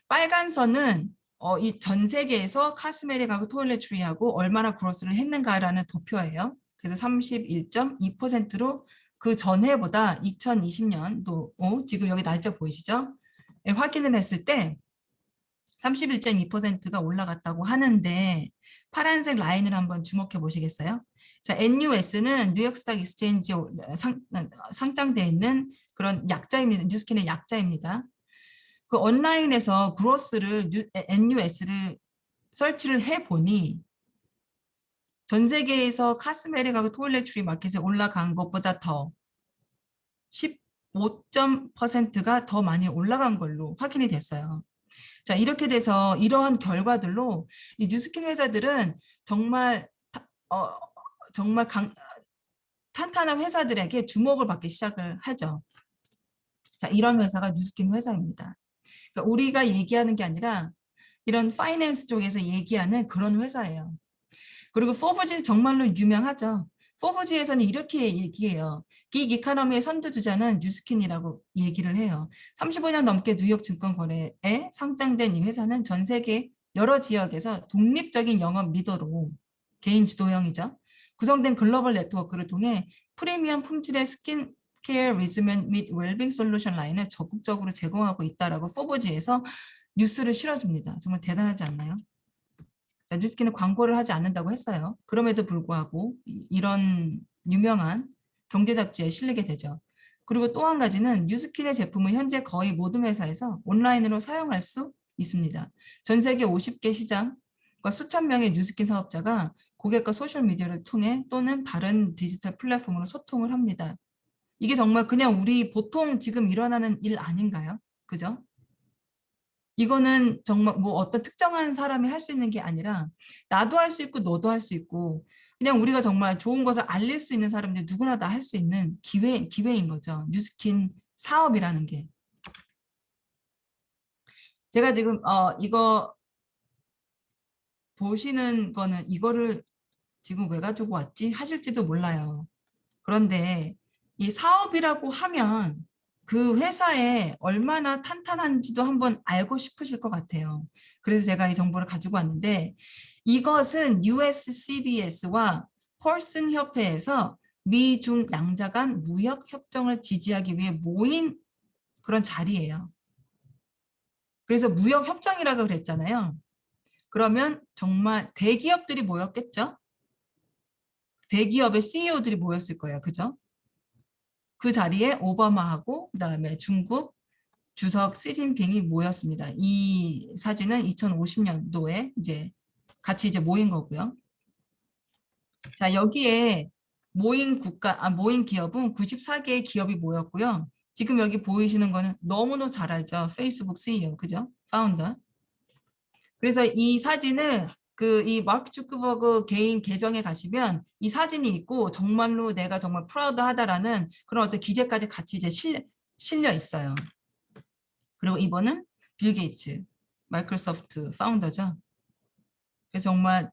Speaker 1: 빨간 선은 이 전 세계에서 카스메릭하고 토일렛트리하고 얼마나 그로스를 했는가라는 도표예요. 그래서 31.2%로 그 전해보다 2020년도 지금 여기 날짜 보이시죠? 네, 확인을 했을 때 31.2%가 올라갔다고 하는데 파란색 라인을 한번 주목해 보시겠어요? 자, NUS는 뉴욕 스탁 익스체인지에 상장되어 있는 그런 약자입니다. 뉴스킨의 약자입니다. 그 온라인에서 그로스를 NUS를 설치를 해보니 전 세계에서 카스메릭하고 토일렛트리 마켓에 올라간 것보다 더 5.%가 더 많이 올라간 걸로 확인이 됐어요. 자, 이렇게 돼서 이러한 결과들로 이 뉴스킨 회사들은 정말 어, 정말 탄탄한 회사들에게 주목을 받기 시작을 하죠. 자, 이런 회사가 뉴스킨 회사입니다. 그러니까 우리가 얘기하는 게 아니라 이런 파이낸스 쪽에서 얘기하는 그런 회사예요. 그리고 포브지 정말로 유명하죠. 포브지에서는 이렇게 얘기해요. 긱 이코노미의 선두주자는 뉴스킨이라고 얘기를 해요. 35년 넘게 뉴욕 증권거래에 상장된 이 회사는 전 세계 여러 지역에서 독립적인 영업 리더로 개인 주도형이죠. 구성된 글로벌 네트워크를 통해 프리미엄 품질의 스킨케어 리즈먼 및 웰빙 솔루션 라인을 적극적으로 제공하고 있다라고 포브지에서 뉴스를 실어줍니다. 정말 대단하지 않나요? 자, 뉴스킨은 광고를 하지 않는다고 했어요. 그럼에도 불구하고 이런 유명한 경제 잡지에 실리게 되죠. 그리고 또 한 가지는 뉴스킨의 제품은 현재 거의 모든 회사에서 온라인으로 사용할 수 있습니다. 전 세계 50개 시장과 수천 명의 뉴스킨 사업자가 고객과 소셜미디어를 통해 또는 다른 디지털 플랫폼으로 소통을 합니다. 이게 정말 그냥 우리 보통 지금 일어나는 일 아닌가요? 그죠? 이거는 정말 뭐 어떤 특정한 사람이 할 수 있는 게 아니라 나도 할 수 있고 너도 할 수 있고 그냥 우리가 정말 좋은 것을 알릴 수 있는 사람들 누구나 다 할 수 있는 기회인 거죠. 뉴스킨 사업이라는 게. 제가 지금 이거 보시는 거는 이거를 지금 왜 가지고 왔지 하실지도 몰라요. 그런데 이 사업이라고 하면 그 회사에 얼마나 탄탄한지도 한번 알고 싶으실 것 같아요. 그래서 제가 이 정보를 가지고 왔는데 이것은 USCBS와 펄슨 협회에서 미중 양자 간 무역 협정을 지지하기 위해 모인 그런 자리예요. 그래서 무역 협정이라고 그랬잖아요. 그러면 정말 대기업들이 모였겠죠? 대기업의 CEO들이 모였을 거예요. 그죠? 그 자리에 오바마하고 그다음에 중국 주석 시진핑이 모였습니다. 이 사진은 2050년도에 이제 같이 이제 모인 거고요. 자, 여기에 모인 기업은 94개의 기업이 모였고요. 지금 여기 보이시는 거는 너무너무 잘 알죠. 페이스북 CEO, 그죠? 파운더. 그래서 이 사진은 그 이 마크 주크버그 개인 계정에 가시면 이 사진이 있고 정말로 내가 정말 프라우드하다라는 그런 어떤 기재까지 같이 이제 실려 있어요. 그리고 이번은 빌 게이츠, 마이크로소프트 파운더죠. 그래서 정말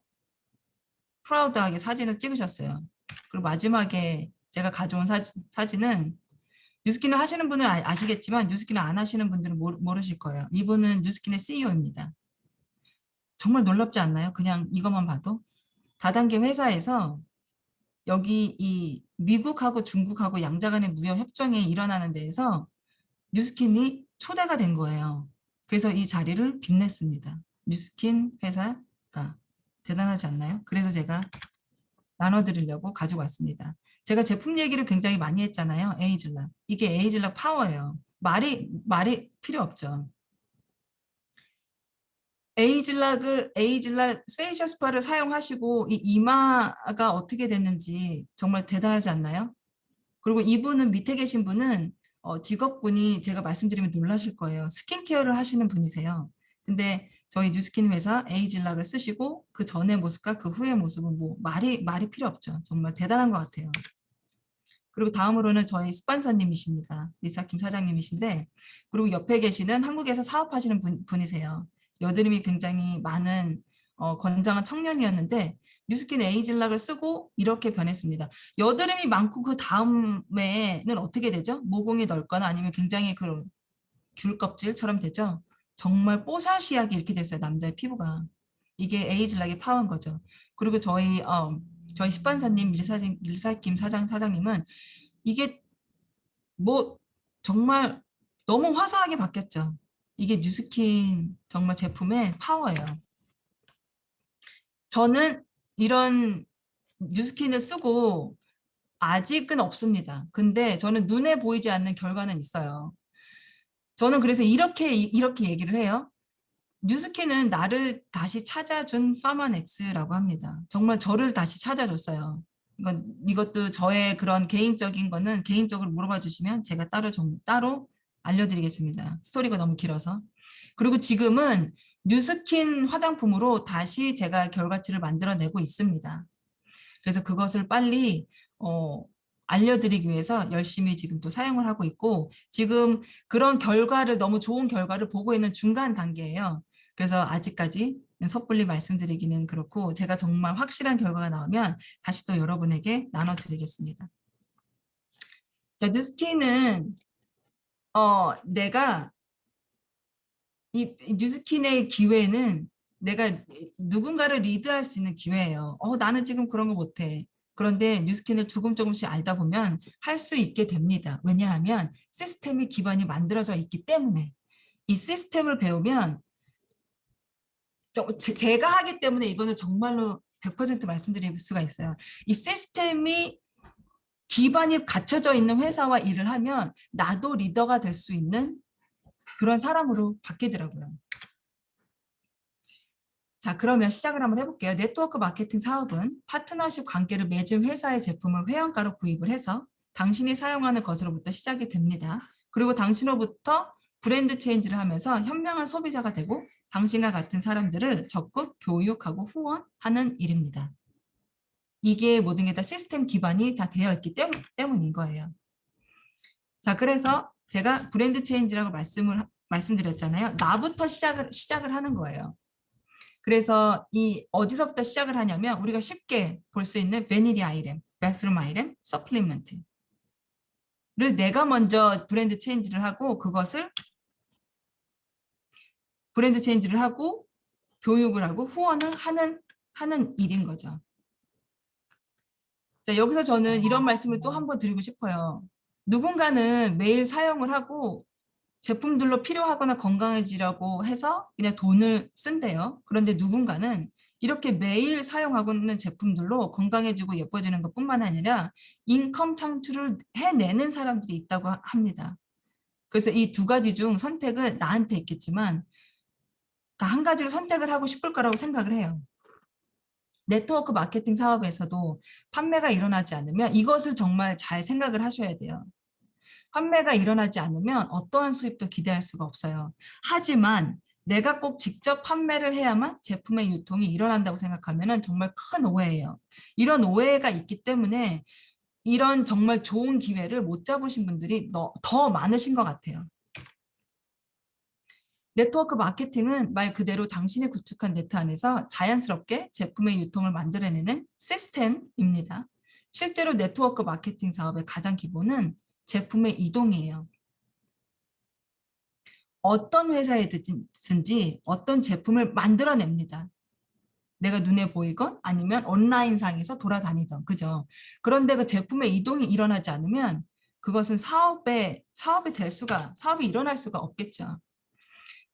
Speaker 1: 프라우드하게 사진을 찍으셨어요. 그리고 마지막에 제가 가져온 사진은 뉴스킨을 하시는 분은 아시겠지만 뉴스킨을 안 하시는 분들은 모르실 거예요. 이분은 뉴스킨의 CEO입니다. 정말 놀랍지 않나요? 그냥 이것만 봐도. 다단계 회사에서 여기 이 미국하고 중국하고 양자 간의 무역 협정이 일어나는 데에서 뉴스킨이 초대가 된 거예요. 그래서 이 자리를 빛냈습니다. 뉴스킨 회사가 대단하지 않나요? 그래서 제가 나눠드리려고 가지고 왔습니다. 제가 제품 얘기를 굉장히 많이 했잖아요. 에이즐락. 이게 에이즐락 파워예요. 말이 필요 없죠. 에이즐락 스페이셜 스파를 사용하시고 이 이마가 어떻게 됐는지 정말 대단하지 않나요? 그리고 이분은 밑에 계신 분은 직업군이 제가 말씀드리면 놀라실 거예요. 스킨케어를 하시는 분이세요. 근데 저희 뉴스킨 회사 에이즐락을 쓰시고 그 전의 모습과 그 후의 모습은 뭐 말이 필요 없죠. 정말 대단한 것 같아요. 그리고 다음으로는 저희 스폰서님이십니다. 리사킴 사장님이신데 그리고 옆에 계시는 한국에서 사업하시는 분이세요. 여드름이 굉장히 많은 건장한 청년이었는데 뉴스킨 에이즐락을 쓰고 이렇게 변했습니다. 여드름이 많고 그 다음에는 어떻게 되죠? 모공이 넓거나 아니면 굉장히 그런 귤 껍질처럼 되죠? 정말 뽀사시하게 이렇게 됐어요. 남자의 피부가. 이게 에이즐락의 파워인 거죠. 그리고 저희 식반사님 밀사김 사장님은 이게 뭐 정말 너무 화사하게 바뀌었죠. 이게 뉴스킨 정말 제품의 파워예요. 저는 이런 뉴스킨을 쓰고 아직은 없습니다. 근데 저는 눈에 보이지 않는 결과는 있어요. 저는 그래서 이렇게 얘기를 해요. 뉴스킨은 나를 다시 찾아준 파마넥스라고 합니다. 정말 저를 다시 찾아줬어요. 이것도 저의 그런 개인적인 거는 개인적으로 물어봐 주시면 제가 따로 알려드리겠습니다. 스토리가 너무 길어서. 그리고 지금은 뉴스킨 화장품으로 다시 제가 결과치를 만들어내고 있습니다. 그래서 그것을 빨리 알려드리기 위해서 열심히 지금 또 사용을 하고 있고, 지금 그런 결과를, 너무 좋은 결과를 보고 있는 중간 단계예요. 그래서 아직까지 섣불리 말씀드리기는 그렇고, 제가 정말 확실한 결과가 나오면 다시 또 여러분에게 나눠드리겠습니다. 자, 뉴스킨은 내가 이 뉴스킨의 기회는 내가 누군가를 리드할 수 있는 기회예요. 나는 지금 그런 거 못해. 그런데 뉴스킨을 조금씩 알다 보면 할 수 있게 됩니다. 왜냐하면 시스템이 기반이 만들어져 있기 때문에. 이 시스템을 배우면 제가 하기 때문에 이거는 정말로 100% 말씀드릴 수가 있어요. 이 시스템이 기반이 갖춰져 있는 회사와 일을 하면 나도 리더가 될 수 있는 그런 사람으로 바뀌더라고요. 자, 그러면 시작을 한번 해볼게요. 네트워크 마케팅 사업은 파트너십 관계를 맺은 회사의 제품을 회원가로 구입을 해서 당신이 사용하는 것으로부터 시작이 됩니다. 그리고 당신으로부터 브랜드 체인지를 하면서 현명한 소비자가 되고 당신과 같은 사람들을 적극 교육하고 후원하는 일입니다. 이게 모든 게 다 시스템 기반이 다 되어 있기 때문인 거예요. 자, 그래서 제가 브랜드 체인지라고 말씀드렸잖아요. 나부터 시작을 하는 거예요. 그래서 이 어디서부터 시작을 하냐면 우리가 쉽게 볼 수 있는 베니리 아이템, 바스룸 아이템, 서플리먼트를 내가 먼저 브랜드 체인지를 하고 그것을 브랜드 체인지를 하고 교육을 하고 후원을 하는 일인 거죠. 자, 여기서 저는 이런 말씀을 또 한 번 드리고 싶어요. 누군가는 매일 사용을 하고 제품들로 필요하거나 건강해지라고 해서 그냥 돈을 쓴대요. 그런데 누군가는 이렇게 매일 사용하고 있는 제품들로 건강해지고 예뻐지는 것뿐만 아니라 인컴 창출을 해내는 사람들이 있다고 합니다. 그래서 이 두 가지 중 선택은 나한테 있겠지만 한 가지로 선택을 하고 싶을 거라고 생각을 해요. 네트워크 마케팅 사업에서도 판매가 일어나지 않으면 이것을 정말 잘 생각을 하셔야 돼요. 판매가 일어나지 않으면 어떠한 수입도 기대할 수가 없어요. 하지만 내가 꼭 직접 판매를 해야만 제품의 유통이 일어난다고 생각하면 정말 큰 오해예요. 이런 오해가 있기 때문에 이런 정말 좋은 기회를 못 잡으신 분들이 더 많으신 것 같아요. 네트워크 마케팅은 말 그대로 당신이 구축한 네트 안에서 자연스럽게 제품의 유통을 만들어내는 시스템입니다. 실제로 네트워크 마케팅 사업의 가장 기본은 제품의 이동이에요. 어떤 회사에든지 어떤 제품을 만들어냅니다. 내가 눈에 보이건 아니면 온라인상에서 돌아다니던, 그죠? 그런데 그 제품의 이동이 일어나지 않으면 그것은 사업이 일어날 수가 없겠죠.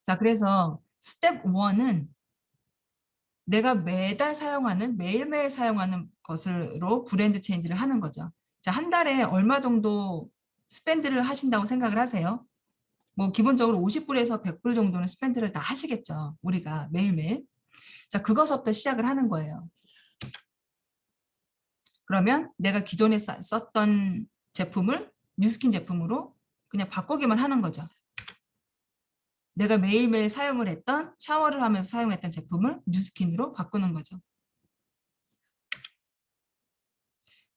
Speaker 1: 자, 그래서 스텝 1은 내가 매일매일 사용하는 것으로 브랜드 체인지를 하는 거죠. 자, 한 달에 얼마 정도 스pen드를 하신다고 생각을 하세요? 뭐 기본적으로 50불에서 100불 정도는 스pen드를 다 하시겠죠. 우리가 매일매일. 자, 그것부터 시작을 하는 거예요. 그러면 내가 기존에 썼던 제품을 뉴스킨 제품으로 그냥 바꾸기만 하는 거죠. 내가 매일매일 사용을 했던, 샤워를 하면서 사용했던 제품을 뉴스킨으로 바꾸는 거죠.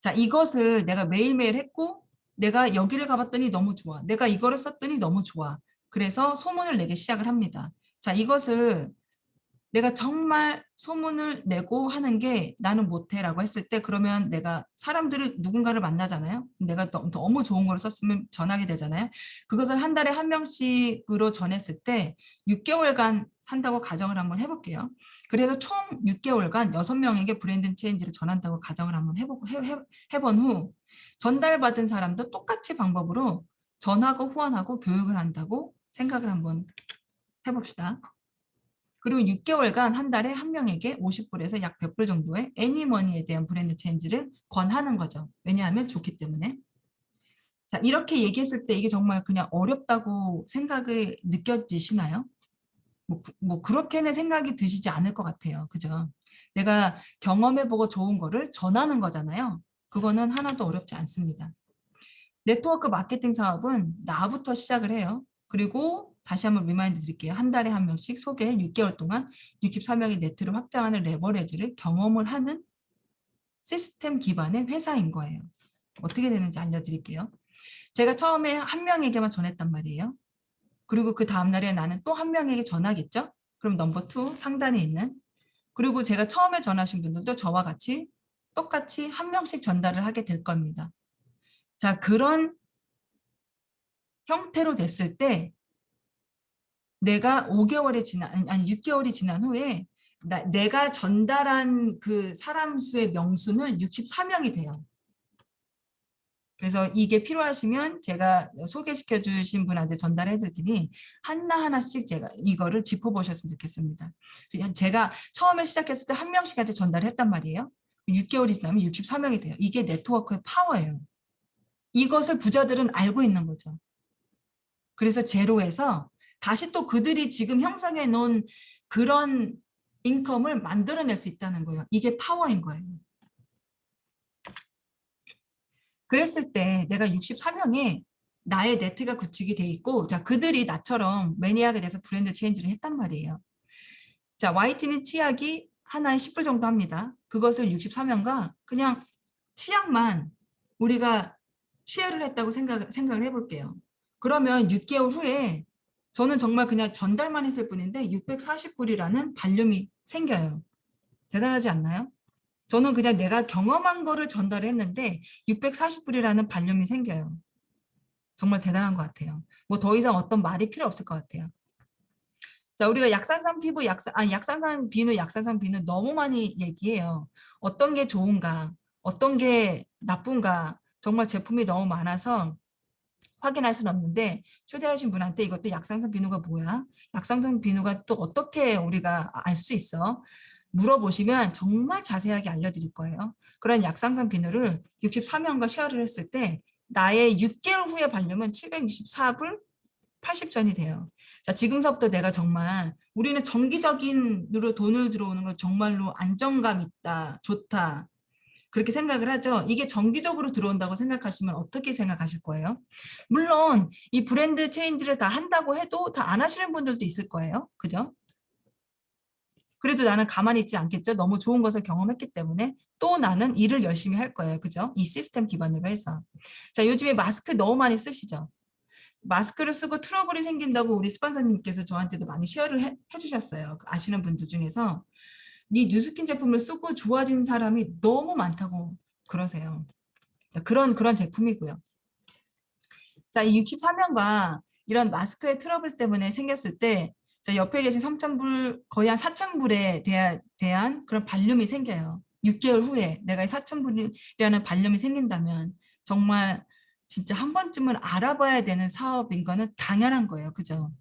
Speaker 1: 자, 이것을 내가 매일매일 했고 내가 여기를 가봤더니 너무 좋아. 내가 이거를 썼더니 너무 좋아. 그래서 소문을 내기 시작을 합니다. 자, 이것을 내가 정말 소문을 내고 하는 게 나는 못해라고 했을 때 그러면 내가 누군가를 만나잖아요. 내가 너무 좋은 걸 썼으면 전하게 되잖아요. 그것을 한 달에 한 명씩으로 전했을 때 6개월간 한다고 가정을 한번 해볼게요. 그래서 총 6개월간 6명에게 브랜드 체인지를 전한다고 가정을 한번 해본 후 전달받은 사람도 똑같이 방법으로 전하고 후원하고 교육을 한다고 생각을 한번 해봅시다. 그리고 6개월간 한 달에 한 명에게 50불에서 약 100불 정도의 애니머니에 대한 브랜드 체인지를 권하는 거죠. 왜냐하면 좋기 때문에. 자, 이렇게 얘기했을 때 이게 정말 그냥 어렵다고 생각이 느껴지시나요? 뭐 그렇게는 생각이 드시지 않을 것 같아요. 그죠? 내가 경험해보고 좋은 거를 전하는 거잖아요. 그거는 하나도 어렵지 않습니다. 네트워크 마케팅 사업은 나부터 시작을 해요. 그리고 다시 한번 리마인드 드릴게요. 한 달에 한 명씩 소개 6개월 동안 64명의 네트를 확장하는 레버리지를 경험을 하는 시스템 기반의 회사인 거예요. 어떻게 되는지 알려드릴게요. 제가 처음에 한 명에게만 전했단 말이에요. 그리고 그 다음날에 나는 또 한 명에게 전하겠죠? 그럼 넘버 2 상단에 있는 그리고 제가 처음에 전하신 분들도 저와 같이 똑같이 한 명씩 전달을 하게 될 겁니다. 자, 그런 형태로 됐을 때 내가 5개월이 지난 아니 6개월이 지난 후에 내가 전달한 그 사람 수의 명수는 64명이 돼요. 그래서 이게 필요하시면 제가 소개시켜 주신 분한테 전달해 드릴 테니 하나하나씩 제가 이거를 짚어보셨으면 좋겠습니다. 그래서 제가 처음에 시작했을 때 한 명씩한테 전달을 했단 말이에요. 6개월이 지나면 64명이 돼요. 이게 네트워크의 파워예요. 이것을 부자들은 알고 있는 거죠. 그래서 제로에서 다시 또 그들이 지금 형성해 놓은 그런 인컴을 만들어낼 수 있다는 거예요. 이게 파워인 거예요. 그랬을 때 내가 64명의 나의 네트가 구축이 돼 있고 자 그들이 나처럼 매니악에 대해서 브랜드 체인지를 했단 말이에요. 자 YT는 치약이 하나에 10불 정도 합니다. 그것을 64명과 그냥 치약만 우리가 쉐어를 했다고 생각을 해볼게요. 그러면 6개월 후에 저는 정말 그냥 전달만 했을 뿐인데 640불이라는 발륨이 생겨요. 대단하지 않나요? 저는 그냥 내가 경험한 거를 전달했는데 640불이라는 발륨이 생겨요. 정말 대단한 것 같아요. 뭐 더 이상 어떤 말이 필요 없을 것 같아요. 자, 우리가 약산성 피부, 약산성 비누, 약산성 비누 너무 많이 얘기해요. 어떤 게 좋은가, 어떤 게 나쁜가, 정말 제품이 너무 많아서 확인할 수는 없는데 초대하신 분한테 이것도 약산성 비누가 뭐야? 약산성 비누가 또 어떻게 우리가 알 수 있어? 물어보시면 정말 자세하게 알려드릴 거예요. 그런 약산성 비누를 64명과 쉐어를 했을 때 나의 6개월 후의 발륨은 764불 80전이 돼요. 자, 지금서부터 내가 정말 우리는 정기적인으로 돈을 들어오는 거 정말로 안정감 있다, 좋다. 그렇게 생각을 하죠. 이게 정기적으로 들어온다고 생각하시면 어떻게 생각하실 거예요? 물론 이 브랜드 체인지를 다 한다고 해도 다 안 하시는 분들도 있을 거예요. 그죠? 그래도 나는 가만히 있지 않겠죠. 너무 좋은 것을 경험했기 때문에 또 나는 일을 열심히 할 거예요. 그죠? 이 시스템 기반으로 해서. 자, 요즘에 마스크 너무 많이 쓰시죠? 마스크를 쓰고 트러블이 생긴다고 우리 스폰서님께서 저한테도 많이 쉐어를 해주셨어요. 아시는 분들 중에서 네 뉴스킨 제품을 쓰고 좋아진 사람이 너무 많다고 그러세요. 자, 그런 제품이고요. 자, 이 64명과 이런 마스크의 트러블 때문에 생겼을 때 자, 옆에 계신 3,000불, 거의 한 4,000불에 대한 그런 발륨이 생겨요. 6개월 후에 내가 이 4,000불이라는 발륨이 생긴다면 정말 진짜 한 번쯤은 알아봐야 되는 사업인 거는 당연한 거예요. 그죠?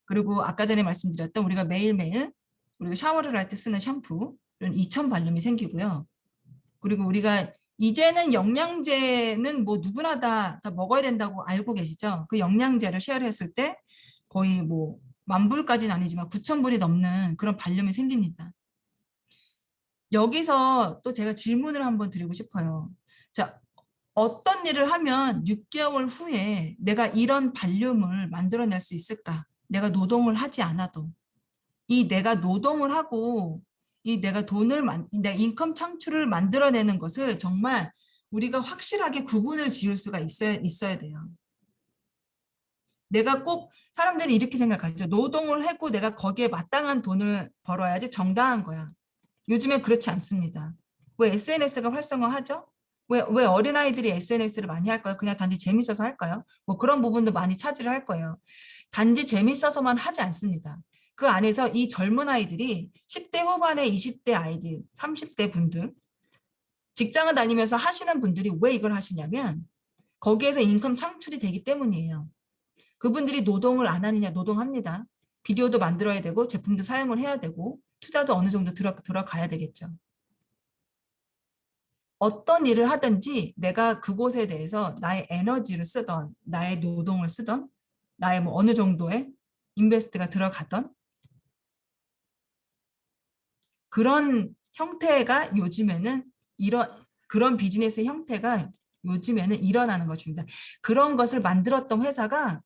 Speaker 1: 그리고 아까 전에 말씀드렸던 우리가 매일매일 우리가 샤워를 할 때 쓰는 샴푸 이런 2,000 발륨이 생기고요. 그리고 우리가 이제는 영양제는 뭐 누구나 다 먹어야 된다고 알고 계시죠? 그 영양제를 쉐어를 했을 때 거의 뭐 10,000불까지는 아니지만 9,000불이 넘는 그런 발륨이 생깁니다. 여기서 또 제가 질문을 한번 드리고 싶어요. 자, 어떤 일을 하면 6개월 후에 내가 이런 발륨을 만들어낼 수 있을까? 내가 노동을 하지 않아도. 이 내가 노동을 하고 이 내가 내 인컴 창출을 만들어내는 것을 정말 우리가 확실하게 구분을 지을 수가 있어야 돼요. 내가 꼭 사람들이 이렇게 생각하죠. 노동을 하고 내가 거기에 마땅한 돈을 벌어야지 정당한 거야. 요즘엔 그렇지 않습니다. 왜 SNS가 활성화하죠? 왜 어린아이들이 SNS를 많이 할까요? 그냥 단지 재밌어서 할까요? 뭐 그런 부분도 많이 차지를 할 거예요. 단지 재밌어서만 하지 않습니다. 그 안에서 이 젊은 아이들이 10대 후반의 20대 아이들, 30대 분들, 직장을 다니면서 하시는 분들이 왜 이걸 하시냐면 거기에서 인컴 창출이 되기 때문이에요. 그분들이 노동을 안 하느냐? 노동합니다. 비디오도 만들어야 되고 제품도 사용을 해야 되고 투자도 어느 정도 들어가야 되겠죠. 어떤 일을 하든지 내가 그곳에 대해서 나의 에너지를 쓰던 나의 노동을 쓰던 나의 뭐 어느 정도의 인베스트가 들어가던 그런 형태가 요즘에는 이런 그런 비즈니스 형태가 요즘에는 일어나는 것입니다. 그런 것을 만들었던 회사가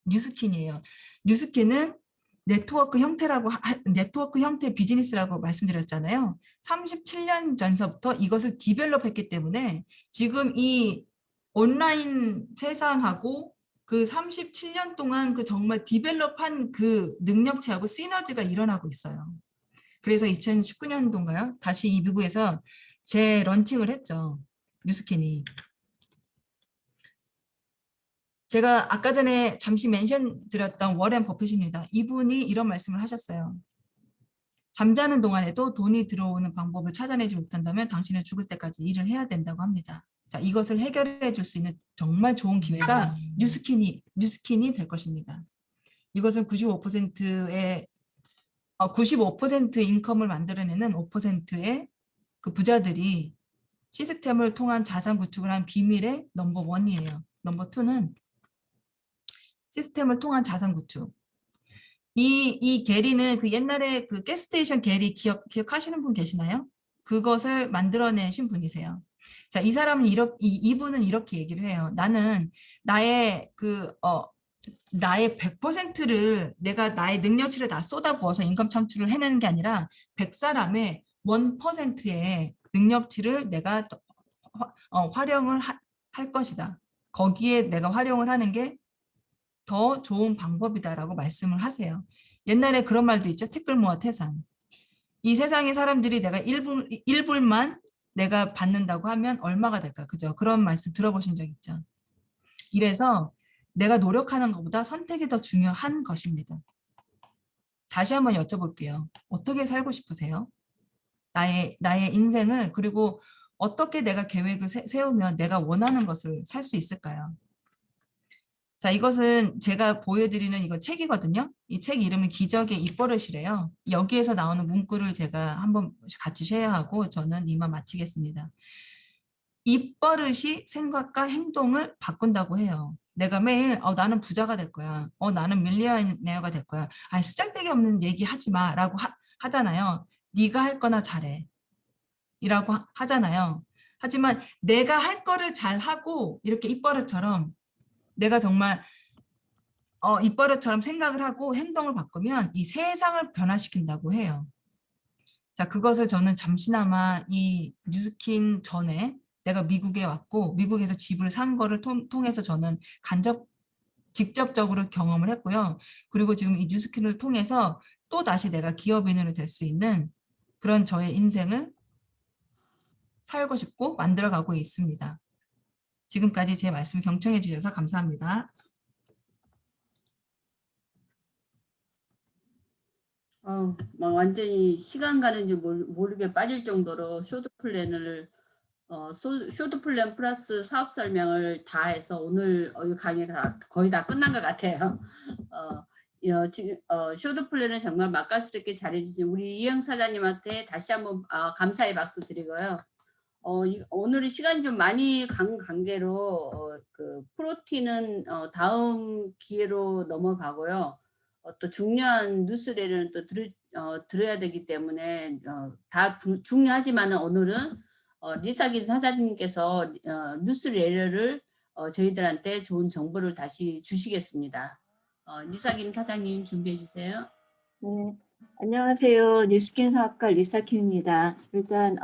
Speaker 1: 뉴스킨이에요. 뉴스킨은 네트워크 형태 비즈니스라고 말씀드렸잖아요. 37년 전서부터 이것을 디벨롭했기 때문에 지금 이 온라인 세상하고 그 37년 동안 그 정말 디벨롭한 그 능력치하고 시너지가 일어나고 있어요. 그래서 2019년도인가요? 다시 이 미국에서 재런칭을 했죠. 뉴스킨이. 제가 아까 전에 잠시 멘션 드렸던 워렌 버핏입니다. 이분이 이런 말씀을 하셨어요. 잠자는 동안에도 돈이 들어오는 방법을 찾아내지 못한다면 당신은 죽을 때까지 일을 해야 된다고 합니다. 자, 이것을 해결해 줄 수 있는 정말 좋은 기회가 뉴스킨이 될 것입니다. 이것은 95% 인컴을 만들어내는 5%의 그 부자들이 시스템을 통한 자산 구축을 한 비밀의 넘버 1이에요. 넘버 2는 시스템을 통한 자산 구축. 이 게리는 그 옛날에 그 가스스테이션 게리 기억하시는 분 계시나요? 그것을 만들어내신 분이세요. 자, 이 사람은 이분은 이렇게 얘기를 해요. 나는 나의 나의 100%를 내가 나의 능력치를 다 쏟아부어서 인컴 창출을 해내는 게 아니라 100사람의 1%의 능력치를 내가 활용을 할 것이다. 거기에 내가 활용을 하는 게 더 좋은 방법이다라고 말씀을 하세요. 옛날에 그런 말도 있죠. 티끌 모아 태산. 이 세상의 사람들이 내가 1불만 내가 받는다고 하면 얼마가 될까? 그죠? 그런 말씀 들어보신 적 있죠? 이래서 내가 노력하는 것보다 선택이 더 중요한 것입니다. 다시 한번 여쭤볼게요. 어떻게 살고 싶으세요? 나의 인생을 그리고 어떻게 내가 계획을 세우면 내가 원하는 것을 살 수 있을까요? 자, 이것은 제가 보여드리는 이거 책이거든요. 이 책 이름은 기적의 입버릇이래요. 여기에서 나오는 문구를 제가 한번 같이 쉐어하고 저는 이만 마치겠습니다. 입버릇이 생각과 행동을 바꾼다고 해요. 내가 매일 나는 부자가 될 거야. 나는 밀리언네어가 될 거야. 아니 쓰잘데기 없는 얘기 하지 마 라고 하잖아요. 네가 할 거나 잘해 이라고 하잖아요. 하지만 내가 할 거를 잘하고 이렇게 입버릇처럼 내가 정말 입버릇처럼 생각을 하고 행동을 바꾸면 이 세상을 변화시킨다고 해요. 자, 그것을 저는 잠시나마 이 뉴스킨 전에 내가 미국에 왔고 미국에서 집을 산 거를 통해서 저는 직접적으로 경험을 했고요. 그리고 지금 이 뉴스킨을 통해서 또 다시 내가 기업인으로 될 수 있는 그런 저의 인생을 살고 싶고 만들어가고 있습니다. 지금까지 제 말씀 경청해 주셔서 감사합니다.
Speaker 2: 막 완전히 시간 가는 줄 모르게 빠질 정도로 쇼트 플랜을 쇼트 플랜 플러스 사업 설명을 다 해서 오늘 이 강의가 거의 다 끝난 것 같아요. 지금 쇼트 플랜을 정말 맛깔스럽게 잘해주신 우리 이영 사장님한테 다시 한번 감사의 박수 드리고요. 오늘은 시간이 좀 많이 간 관계로 그 프로틴은 다음 기회로 넘어가고요. 또 중요한 뉴스레터는 또 들어야 되기 때문에 다 중요하지만 오늘은 리사긴 사장님께서 뉴스레터를 저희들한테 좋은 정보를 다시 주시겠습니다. 리사긴 사장님 준비해 주세요.
Speaker 3: 네, 안녕하세요. 뉴스킨 사업가 리사킴입니다. 일단